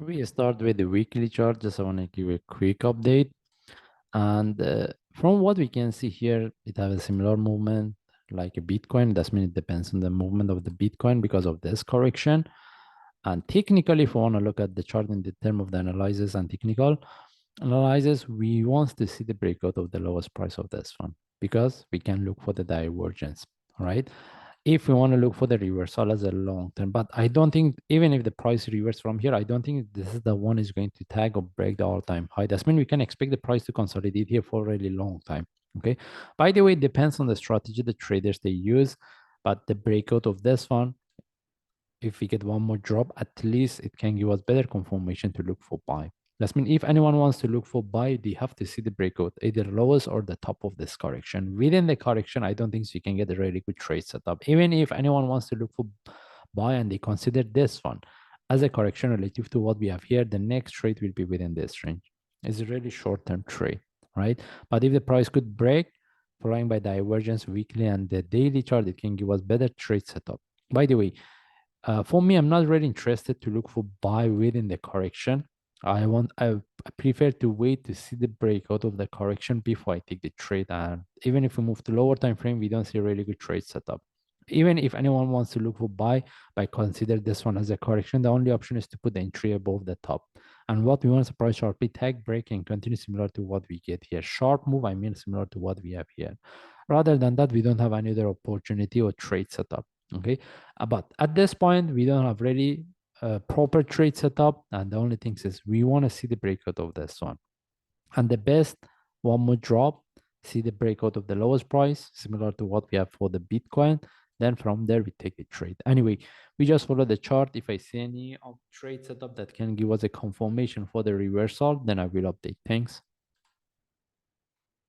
We start with the weekly chart. Just I want to give a quick update. And from what we can see here, it has a similar movement like a Bitcoin. That means it depends on the movement of the Bitcoin because of this correction. And technically, if we want to look at the chart in the term of the analysis and technical analysis, we want to see the breakout of the lowest price of this one because we can look for the divergence, right? If we want to look for the reversal as a long term, but I don't think even if the price reverse from here, I don't think this is the one is going to tag or break the all-time high. That's mean we can expect the price to consolidate here for a really long time. Okay. By the way, it depends on the strategy the traders they use, but the breakout of this one, if we get one more drop, at least it can give us better confirmation to look for buy. That's mean if anyone wants to look for buy, they have to see the breakout, either lowest or the top of this correction. Within the correction, I don't think so you can get a really good trade setup. Even if anyone wants to look for buy and they consider this one as a correction relative to what we have here, the next trade will be within this range. It's a really short-term trade, right? But if the price could break, following by divergence weekly and the daily chart, it can give us better trade setup. By the way, for me, I'm not really interested to look for buy within the correction. I prefer to wait to see the breakout of the correction before I take the trade. And even if we move to lower time frame, we don't see a really good trade setup. Even if anyone wants to look for buy, I consider this one as a correction. The only option is to put the entry above the top. And what we want is a price sharply tag break and continue similar to what we get here. Sharp move, I mean similar to what we have here. Rather than that, we don't have any other opportunity or trade setup. Okay. But at this point, we don't have really a proper trade setup. And the only thing is we want to see the breakout of this one. And the best one more drop, see the breakout of the lowest price, similar to what we have for the Bitcoin. Then from there, we take the trade. Anyway, we just follow the chart. If I see any trade setup that can give us a confirmation for the reversal, then I will update. Thanks.